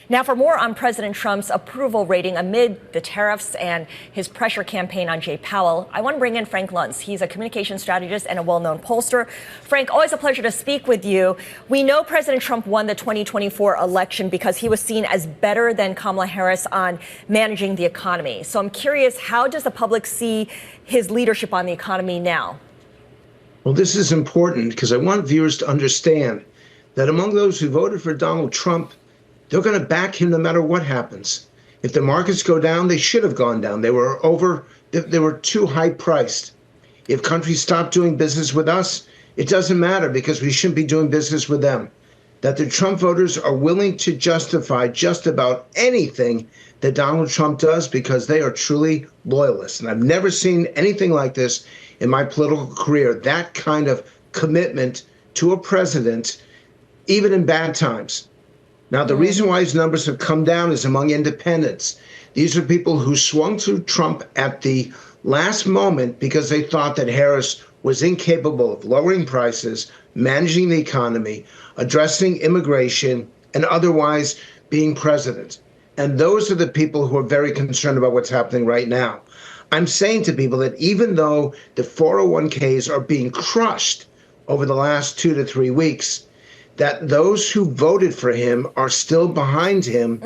Now, for more on President Trump's approval rating amid the tariffs and his pressure campaign on Jay Powell, I want to bring in Frank Luntz. He's a communications strategist and a well-known pollster. Frank, always a pleasure to speak with you. We know President Trump won the 2024 election because he was seen as better than Kamala Harris on managing the economy. So I'm curious, how does the public see his leadership on the economy now? Well, this is important because I want viewers to understand that among those who voted for Donald Trump, they're going to back him no matter what happens. If the markets go down, they should have gone down. They were too high priced. If countries stop doing business with us, it doesn't matter because we shouldn't be doing business with them. That the Trump voters are willing to justify just about anything that Donald Trump does because they are truly loyalists. And I've never seen anything like this in my political career, that kind of commitment to a president, even in bad times. Now, the reason why his numbers have come down is among independents. These are people who swung to Trump at the last moment because they thought that Harris was incapable of lowering prices, managing the economy, addressing immigration, and otherwise being president. And those are the people who are very concerned about what's happening right now. I'm saying to people that even though the 401ks are being crushed over the last 2 to 3 weeks, that those who voted for him are still behind him,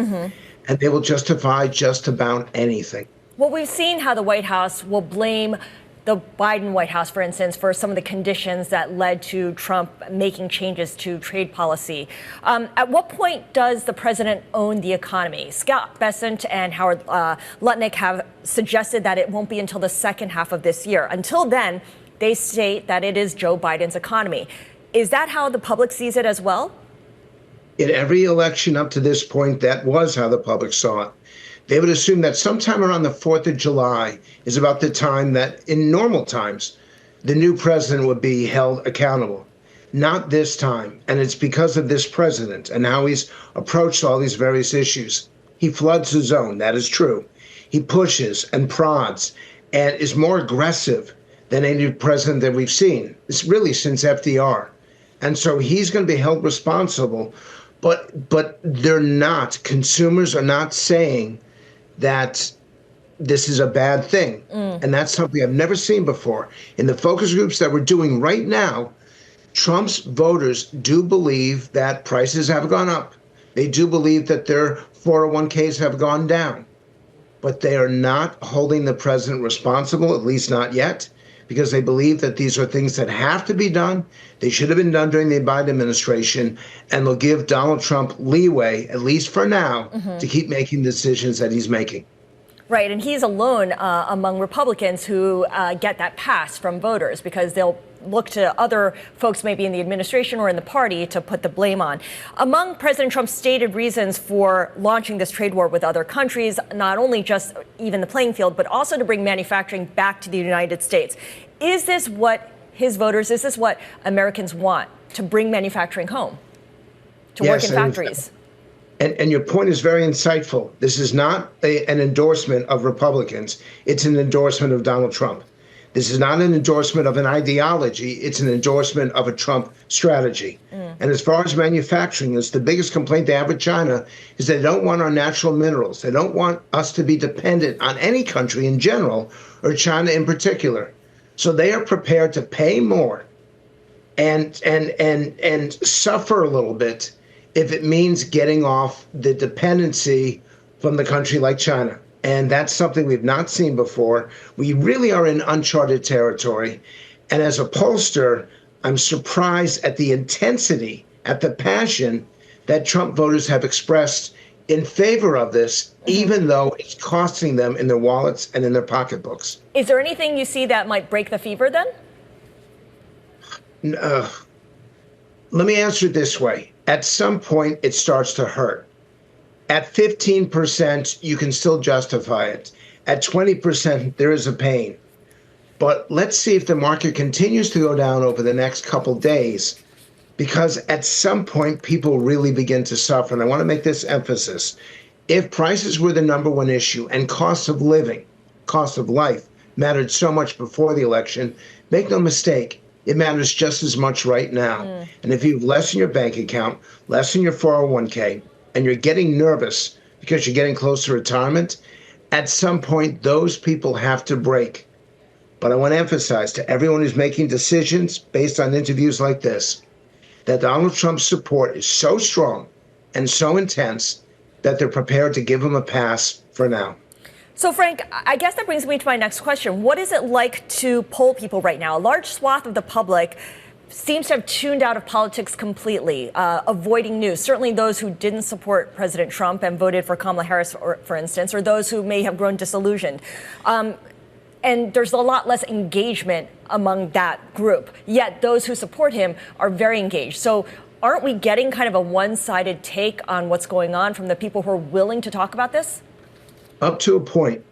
and they will justify just about anything. Well, we've seen how the White House will blame the Biden White House, for instance, for some of the conditions that led to Trump making changes to trade policy. At what point does the president own the economy? Scott Bessent and Howard Lutnick have suggested that it won't be until the second half of this year. Until then, they state that it is Joe Biden's economy. Is that how the public sees it as well? In every election up to this point, that was how the public saw it. They would assume that sometime around the 4th of July is about the time that, in normal times, the new president would be held accountable. Not this time. And it's because of this president and how he's approached all these various issues. He floods the zone. That is true. He pushes and prods and is more aggressive than any president that we've seen. It's really since FDR. And so he's going to be held responsible. But they're not. Consumers are not saying that this is a bad thing. And that's something I've never seen before. In the focus groups that we're doing right now, Trump's voters do believe that prices have gone up. They do believe that their 401ks have gone down. But they are not holding the president responsible, at least not yet, because they believe that these are things that have to be done. They should have been done during the Biden administration, and they'll give Donald Trump leeway, at least for now, to keep making decisions that he's making. Right, and he's alone among Republicans who get that pass from voters because they'll look to other folks maybe in the administration or in the party to put the blame on. Among President Trump's stated reasons for launching this trade war with other countries, not only just even the playing field, but also to bring manufacturing back to the United States. Is this what his voters, is this what Americans want, to bring manufacturing home, to work in factories? And your point is very insightful. This is not an endorsement of Republicans. It's an endorsement of Donald Trump. This is not an endorsement of an ideology. It's an endorsement of a Trump strategy. And as far as manufacturing is, the biggest complaint they have with China is they don't want our natural minerals. They don't want us to be dependent on any country in general or China in particular. So they are prepared to pay more and suffer a little bit if it means getting off the dependency from the country like China. And that's something we've not seen before. We really are in uncharted territory. And as a pollster, I'm surprised at the intensity, at the passion that Trump voters have expressed in favor of this, even though it's costing them in their wallets and in their pocketbooks. Is there anything you see that might break the fever then? Let me answer it this way. At some point, it starts to hurt. At 15%, you can still justify it. At 20%, there is a pain. But let's see if the market continues to go down over the next couple days, because at some point, people really begin to suffer. And I want to make this emphasis. If prices were the number one issue and cost of living, cost of life, mattered so much before the election, make no mistake, it matters just as much right now. And if you have less in your bank account, less in your 401k, and you're getting nervous because you're getting close to retirement, at some point, those people have to break. But I want to emphasize to everyone who's making decisions based on interviews like this, that Donald Trump's support is so strong and so intense that they're prepared to give him a pass for now. So, Frank, I guess that brings me to my next question. What is it like to poll people right now? A large swath of the public seems to have tuned out of politics completely, avoiding news. Certainly those who didn't support President Trump and voted for Kamala Harris, for instance, or those who may have grown disillusioned. And there's a lot less engagement among that group. Yet those who support him are very engaged. So aren't we getting kind of a one-sided take on what's going on from the people who are willing to talk about this? Up to a point.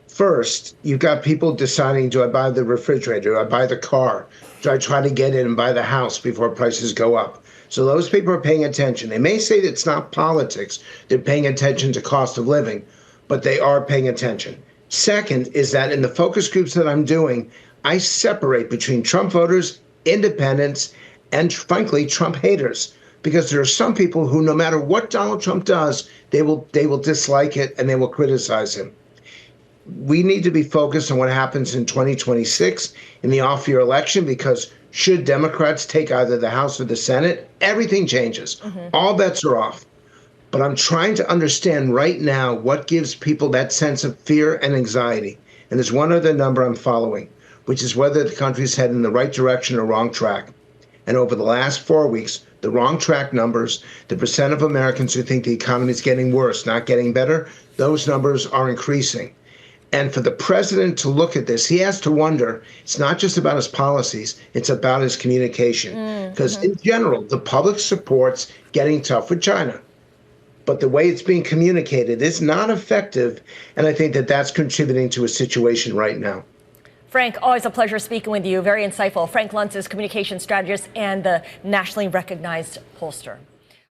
First, you've got people deciding, do I buy the refrigerator? Do I buy the car? Do I try to get in and buy the house before prices go up? So those people are paying attention. They may say that it's not politics. They're paying attention to cost of living, but they are paying attention. Second is that in the focus groups that I'm doing, I separate between Trump voters, independents, and frankly, Trump haters. Because there are some people who, no matter what Donald Trump does, they will dislike it and they will criticize him. We need to be focused on what happens in 2026 in the off-year election, because should Democrats take either the House or the Senate, everything changes. All bets are off. But I'm trying to understand right now what gives people that sense of fear and anxiety. And there's one other number I'm following, which is whether the country's headed in the right direction or wrong track. And over the last 4 weeks, the wrong track numbers, the percent of Americans who think the economy is getting worse, not getting better, those numbers are increasing. And for the president to look at this, he has to wonder, it's not just about his policies, it's about his communication. Because in general, the public supports getting tough with China. But the way it's being communicated is not effective. And I think that that's contributing to a situation right now. Frank, always a pleasure speaking with you. Very insightful. Frank Luntz is communication strategist and the nationally recognized pollster.